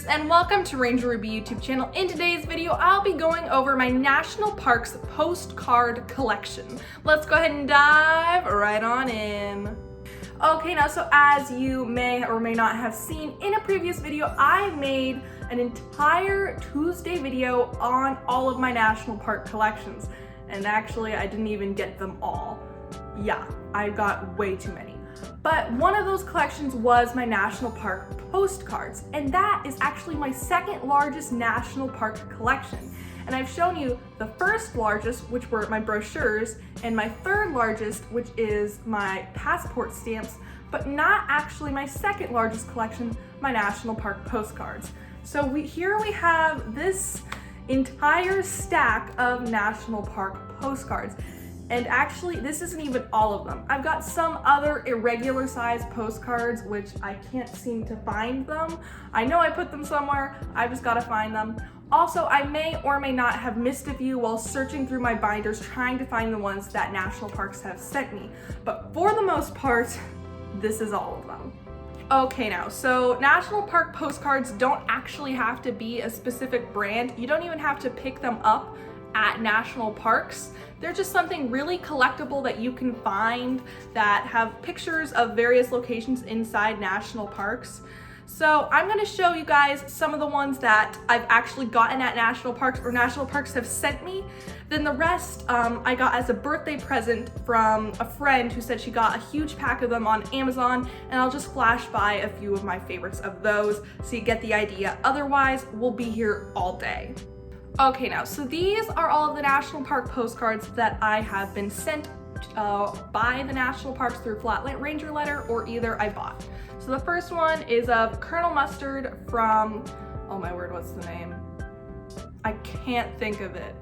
and welcome to Ranger Ruby YouTube channel. In today's video, I'll be going over my national parks postcard collection. Let's go ahead and dive right on in. Okay, now so as you may or may not have seen in a previous video, I made an entire Tuesday video on all of my national park collections. And actually, I didn't even get them all. Yeah, I got way too many. But one of those collections was my national park postcards, and that is actually my second largest national park collection. And I've shown you the first largest, which were my brochures, and my third largest, which is my passport stamps, but not actually my second largest collection, my national park postcards. So here we have this entire stack of national park postcards. And actually, this isn't even all of them. I've got some other irregular sized postcards, which I can't seem to find them. I know I put them somewhere, I just gotta find them. Also, I may or may not have missed a few while searching through my binders trying to find the ones that national parks have sent me. But for the most part, this is all of them. Okay, now, so national park postcards don't actually have to be a specific brand. You don't even have to pick them up at national parks. They're just something really collectible that you can find that have pictures of various locations inside national parks. So I'm going to show you guys some of the ones that I've actually gotten at national parks or national parks have sent me. Then the rest I got as a birthday present from a friend who said she got a huge pack of them on Amazon, and I'll just flash by a few of my favorites of those so you get the idea. Otherwise, we'll be here all day. Okay, now, so these are all of the national park postcards that I have been sent by the national parks through Flatland Ranger letter, or either I bought. So the first one is of Colonel Mustard from, oh my word, what's the name? I can't think of it.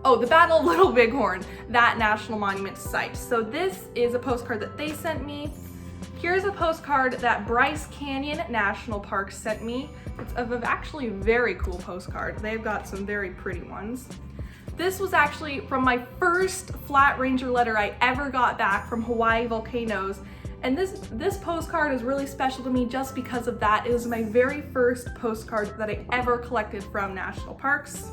Oh, the Battle of Little Bighorn, that national monument site. So this is a postcard that they sent me. Here's a postcard that Bryce Canyon National Park sent me. It's of actually very cool postcard. They've got some very pretty ones. This was actually from my first Flat Ranger letter I ever got back from Hawaii volcanoes. And this postcard is really special to me just because of that. It was my very first postcard that I ever collected from national parks.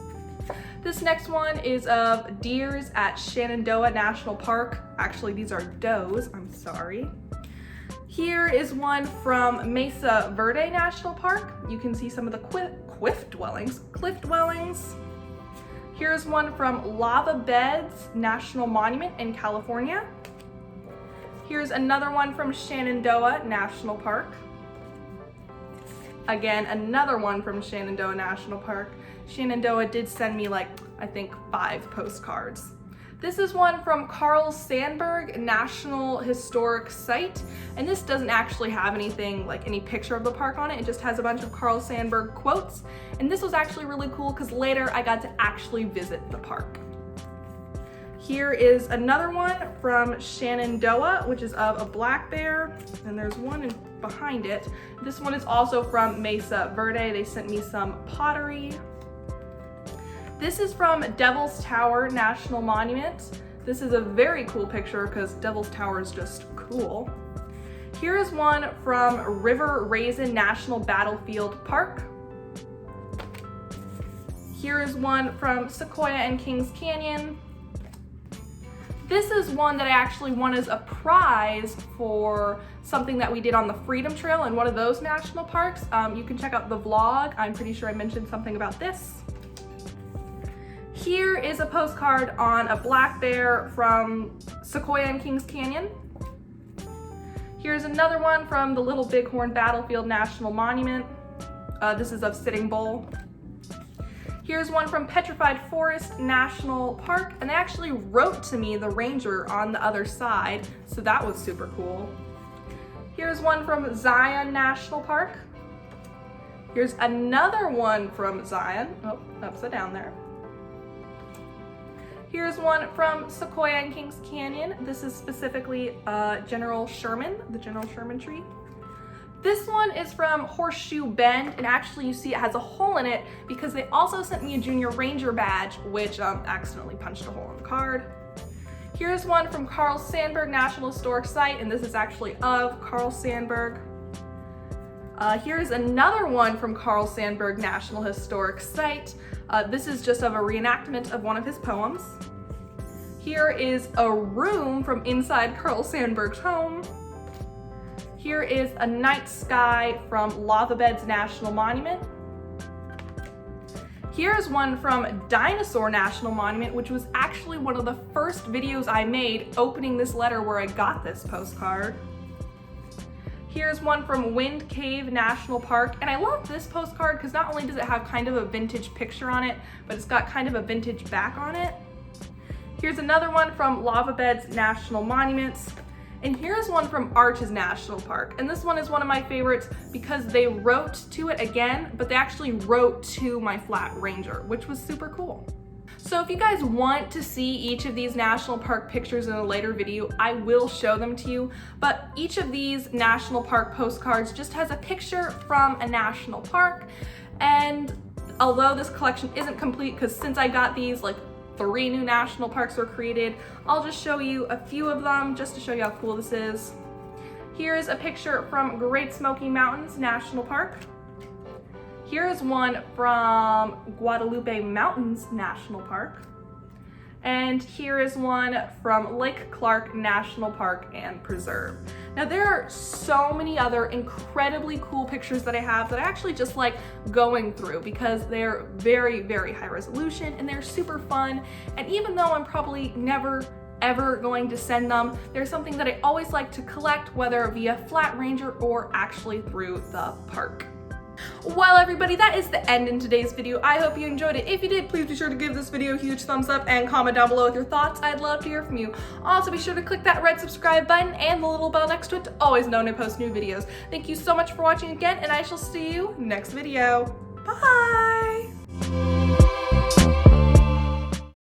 This next one is of deers at Shenandoah National Park. Actually, these are does, I'm sorry. Here is one from Mesa Verde National Park. You can see some of the cliff dwellings. Here's one from Lava Beds National Monument in California. Here's another one from Shenandoah National Park. Again, another one from Shenandoah National Park. Shenandoah did send me like, I think 5 postcards. This is one from Sandburg National Historic Site, and this doesn't actually have anything like any picture of the park on it. It just has a bunch of Sandburg quotes, and this was actually really cool because later I got to actually visit the park. Here is another one from Shenandoah, which is of a black bear, and there's one behind it. This one is also from Mesa Verde. They sent me some pottery. This is from Devil's Tower National Monument. This is a very cool picture because Devil's Tower is just cool. Here is one from River Raisin National Battlefield Park. Here is one from Sequoia and Kings Canyon. This is one that I actually won as a prize for something that we did on the Freedom Trail in one of those national parks. You can check out the vlog. I'm pretty sure I mentioned something about this. Here is a postcard on a black bear from Sequoia and Kings Canyon. Here's another one from the Little Bighorn Battlefield National Monument. This is of Sitting Bull. Here's one from Petrified Forest National Park, and they actually wrote to me, the ranger, on the other side, so that was super cool. Here's one from Zion National Park. Here's another one from Zion. Oh, upside down there. Here's one from Sequoia and Kings Canyon. This is specifically General Sherman, the General Sherman tree. This one is from Horseshoe Bend, and actually you see it has a hole in it because they also sent me a Junior Ranger badge, which accidentally punched a hole in the card. Here's one from Sandburg National Historic Site, and this is actually of Sandburg. Here's another one from Carl Sandburg National Historic Site. This is just of a reenactment of one of his poems. Here is a room from inside Carl Sandburg's home. Here is a night sky from Lava Beds National Monument. Here's one from Dinosaur National Monument, which was actually one of the first videos I made opening this letter where I got this postcard. Here's one from Wind Cave National Park, and I love this postcard because not only does it have kind of a vintage picture on it, but it's got kind of a vintage back on it. Here's another one from Lava Beds National Monuments. And here's one from Arches National Park. And this one is one of my favorites because they wrote to it again, but they actually wrote to my flat ranger, which was super cool. So if you guys want to see each of these national park pictures in a later video, I will show them to you. But each of these national park postcards just has a picture from a national park. And although this collection isn't complete, because since I got these, like 3 new national parks were created, I'll just show you a few of them just to show you how cool this is. Here's a picture from Great Smoky Mountains National Park. Here's one from Guadalupe Mountains National Park. And here is one from Lake Clark National Park and Preserve. Now there are so many other incredibly cool pictures that I have that I actually just like going through because they're very, very high resolution and they're super fun. And even though I'm probably never ever going to send them, there's something that I always like to collect, whether via Flat Ranger or actually through the park. Well everybody, that is the end in today's video. I hope you enjoyed it. If you did, please be sure to give this video a huge thumbs up and comment down below with your thoughts. I'd love to hear from you. Also be sure to click that red subscribe button and the little bell next to it to always know when I post new videos. Thank you so much for watching again, and I shall see you next video. Bye!